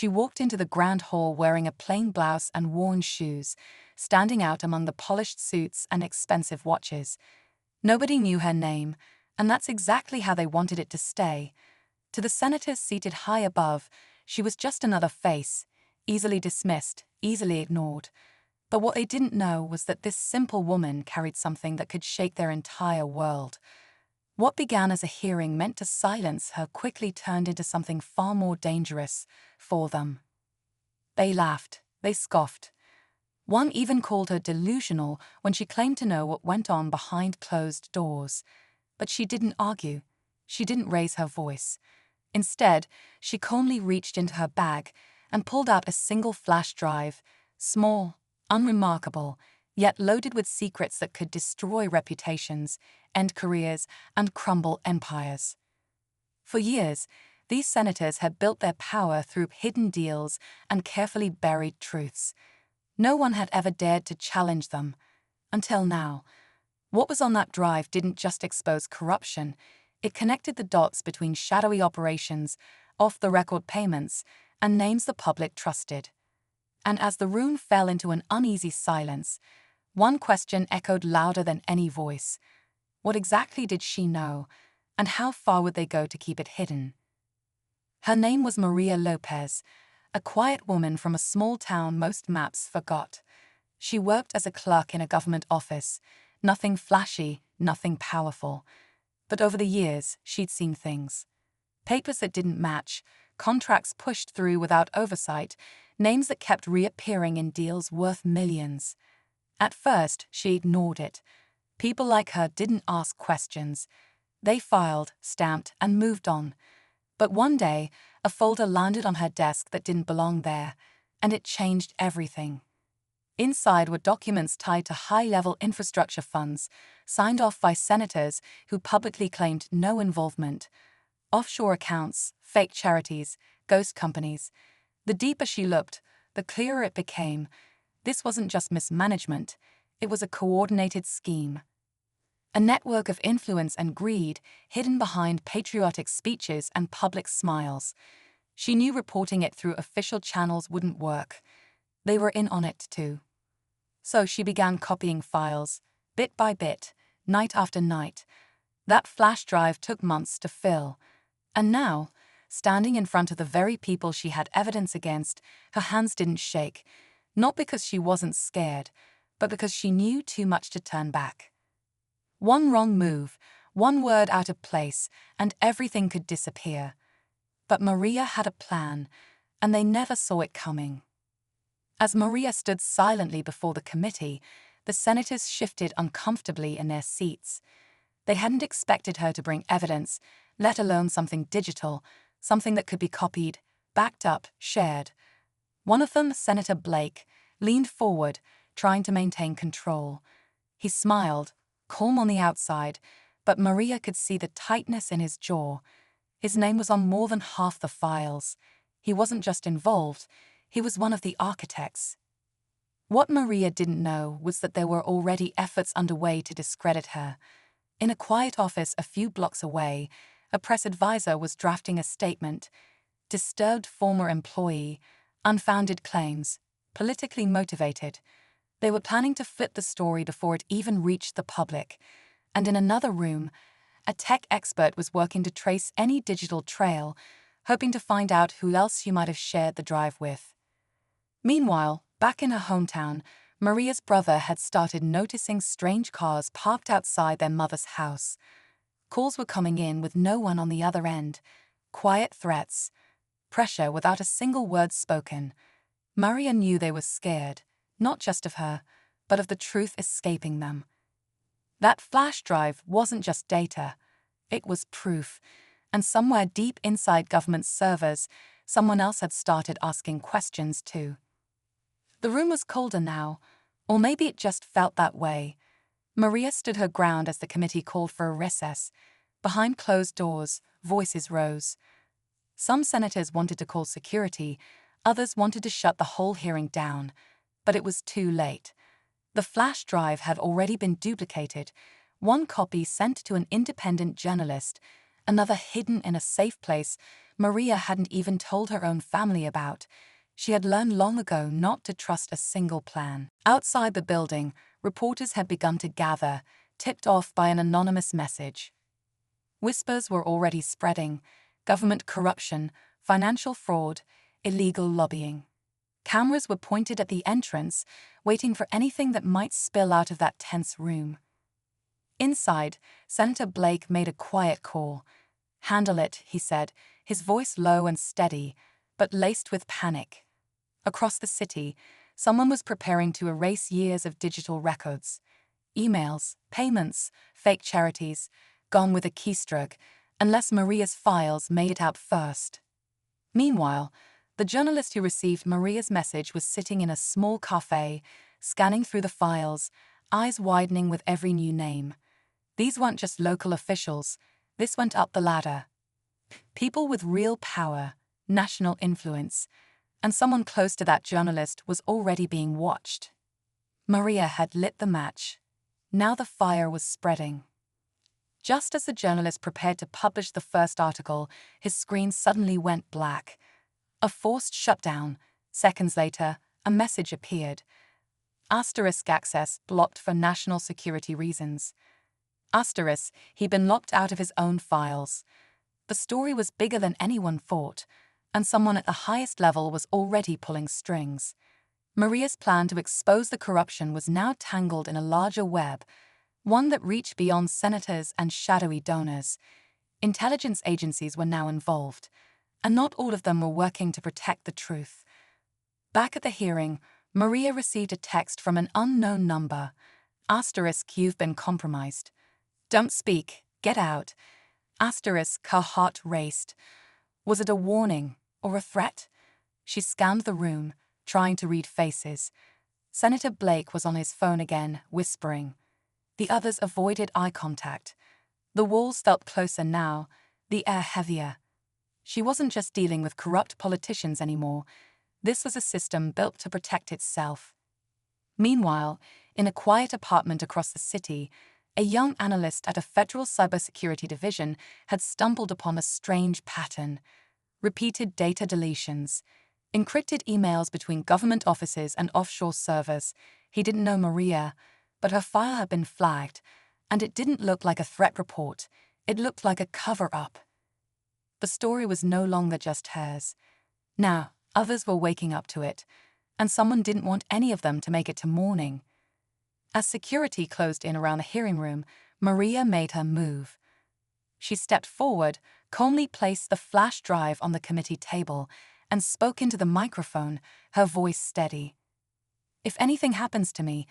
She walked into the grand hall wearing a plain blouse and worn shoes, standing out among the polished suits and expensive watches. Nobody knew her name, and that's exactly how they wanted it to stay. To the senators seated high above, she was just another face, easily dismissed, easily ignored. But what they didn't know was that this simple woman carried something that could shake their entire world. What began as a hearing meant to silence her quickly turned into something far more dangerous for them. They laughed, they scoffed. One even called her delusional when she claimed to know what went on behind closed doors. But she didn't argue. She didn't raise her voice. Instead, she calmly reached into her bag and pulled out a single flash drive, small, unremarkable, yet loaded with secrets that could destroy reputations, end careers, and crumble empires. For years, these senators had built their power through hidden deals and carefully buried truths. No one had ever dared to challenge them. Until now. What was on that drive didn't just expose corruption, it connected the dots between shadowy operations, off-the-record payments, and names the public trusted. And as the room fell into an uneasy silence, one question echoed louder than any voice. What exactly did she know, and how far would they go to keep it hidden? Her name was Maria Lopez, a quiet woman from a small town most maps forgot. She worked as a clerk in a government office, nothing flashy, nothing powerful. But over the years, she'd seen things. Papers that didn't match, contracts pushed through without oversight, names that kept reappearing in deals worth millions. At first, she ignored it. People like her didn't ask questions. They filed, stamped, and moved on. But one day, a folder landed on her desk that didn't belong there, and it changed everything. Inside were documents tied to high-level infrastructure funds, signed off by senators who publicly claimed no involvement. Offshore accounts, fake charities, ghost companies. The deeper she looked, the clearer it became. This wasn't just mismanagement, it was a coordinated scheme. A network of influence and greed hidden behind patriotic speeches and public smiles. She knew reporting it through official channels wouldn't work. They were in on it too. So she began copying files, bit by bit, night after night. That flash drive took months to fill. And now, standing in front of the very people she had evidence against, her hands didn't shake, not because she wasn't scared, but because she knew too much to turn back. One wrong move, one word out of place, and everything could disappear. But Maria had a plan, and they never saw it coming. As Maria stood silently before the committee, the senators shifted uncomfortably in their seats. They hadn't expected her to bring evidence, let alone something digital, something that could be copied, backed up, shared. One of them, Senator Blake, leaned forward, trying to maintain control. He smiled, calm on the outside, but Maria could see the tightness in his jaw. His name was on more than half the files. He wasn't just involved, he was one of the architects. What Maria didn't know was that there were already efforts underway to discredit her. In a quiet office a few blocks away, a press advisor was drafting a statement. Disturbed former employee, unfounded claims, politically motivated. They were planning to flip the story before it even reached the public. And in another room, a tech expert was working to trace any digital trail, hoping to find out who else she might have shared the drive with. Meanwhile, back in her hometown, Maria's brother had started noticing strange cars parked outside their mother's house. Calls were coming in with no one on the other end. Quiet threats. Pressure without a single word spoken. Maria knew they were scared, not just of her, but of the truth escaping them. That flash drive wasn't just data. It was proof. And somewhere deep inside government servers, someone else had started asking questions too. The room was colder now, or maybe it just felt that way. Maria stood her ground as the committee called for a recess. Behind closed doors, voices rose. Some senators wanted to call security, others wanted to shut the whole hearing down. But it was too late. The flash drive had already been duplicated, one copy sent to an independent journalist, another hidden in a safe place Maria hadn't even told her own family about. She had learned long ago not to trust a single plan. Outside the building, reporters had begun to gather, tipped off by an anonymous message. Whispers were already spreading: government corruption, financial fraud, illegal lobbying. Cameras were pointed at the entrance, waiting for anything that might spill out of that tense room. Inside, Senator Blake made a quiet call. "Handle it," he said, his voice low and steady, but laced with panic. Across the city, someone was preparing to erase years of digital records. Emails, payments, fake charities, gone with a keystroke, unless Maria's files made it out first. Meanwhile, the journalist who received Maria's message was sitting in a small cafe, scanning through the files, eyes widening with every new name. These weren't just local officials, this went up the ladder. People with real power, national influence, and someone close to that journalist was already being watched. Maria had lit the match. Now the fire was spreading. Just as the journalist prepared to publish the first article, his screen suddenly went black. A forced shutdown. Seconds later, a message appeared. Asterisk access blocked for national security reasons. Asterisk, he'd been locked out of his own files. The story was bigger than anyone thought, and someone at the highest level was already pulling strings. Maria's plan to expose the corruption was now tangled in a larger web, one that reached beyond senators and shadowy donors. Intelligence agencies were now involved, and not all of them were working to protect the truth. Back at the hearing, Maria received a text from an unknown number. Asterisk, you've been compromised. Don't speak, get out. Asterisk, her heart raced. Was it a warning or a threat? She scanned the room, trying to read faces. Senator Blake was on his phone again, whispering. The others avoided eye contact. The walls felt closer now, the air heavier. She wasn't just dealing with corrupt politicians anymore. This was a system built to protect itself. Meanwhile, in a quiet apartment across the city, a young analyst at a federal cybersecurity division had stumbled upon a strange pattern. Repeated data deletions, encrypted emails between government offices and offshore servers. He didn't know Maria, but her file had been flagged, and it didn't look like a threat report. It looked like a cover-up. The story was no longer just hers. Now, others were waking up to it, and someone didn't want any of them to make it to morning. As security closed in around the hearing room, Maria made her move. She stepped forward, calmly placed the flash drive on the committee table, and spoke into the microphone, her voice steady. If anything happens to me,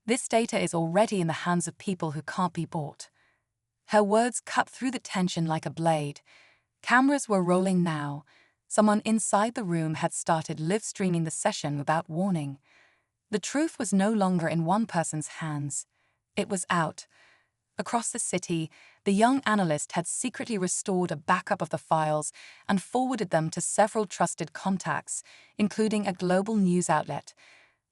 this data is already in the hands of people who can't be bought. Her words cut through the tension like a blade. Cameras were rolling now. Someone inside the room had started live-streaming the session without warning. The truth was no longer in one person's hands. It was out. Across the city, the young analyst had secretly restored a backup of the files and forwarded them to several trusted contacts, including a global news outlet.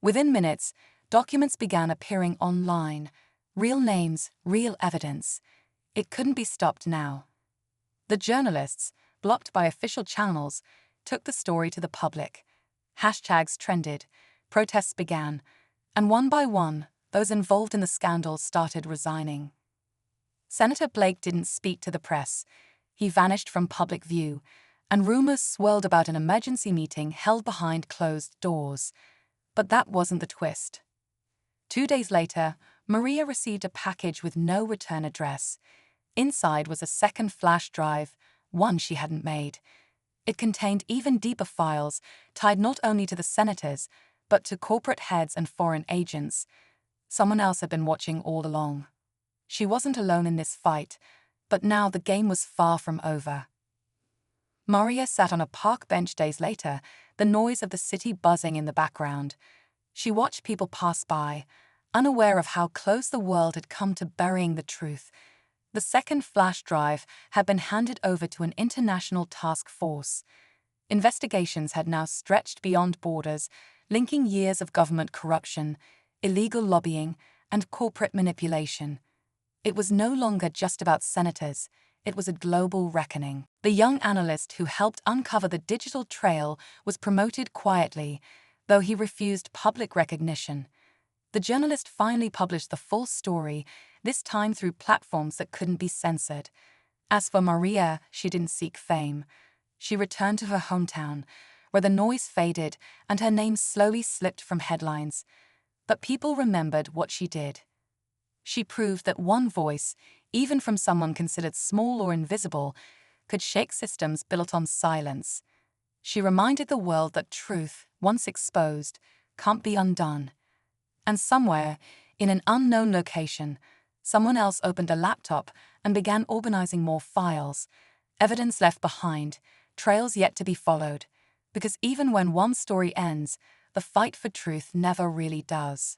Within minutes, documents began appearing online. Real names, real evidence. It couldn't be stopped now. The journalists, blocked by official channels, took the story to the public. Hashtags trended, protests began, and one by one, those involved in the scandal started resigning. Senator Blake didn't speak to the press. He vanished from public view, and rumors swirled about an emergency meeting held behind closed doors. But that wasn't the twist. 2 days later, Maria received a package with no return address. Inside was a second flash drive, one she hadn't made. It contained even deeper files, tied not only to the senators, but to corporate heads and foreign agents. Someone else had been watching all along. She wasn't alone in this fight, but now the game was far from over. Maria sat on a park bench days later, the noise of the city buzzing in the background. She watched people pass by, unaware of how close the world had come to burying the truth. The second flash drive had been handed over to an international task force. Investigations had now stretched beyond borders, linking years of government corruption, illegal lobbying, and corporate manipulation. It was no longer just about senators, it was a global reckoning. The young analyst who helped uncover the digital trail was promoted quietly, though he refused public recognition. The journalist finally published the full story, this time through platforms that couldn't be censored. As for Maria, she didn't seek fame. She returned to her hometown, where the noise faded and her name slowly slipped from headlines. But people remembered what she did. She proved that one voice, even from someone considered small or invisible, could shake systems built on silence. She reminded the world that truth, once exposed, can't be undone. And somewhere, in an unknown location, someone else opened a laptop and began organizing more files, evidence left behind, trails yet to be followed. Because even when one story ends, the fight for truth never really does.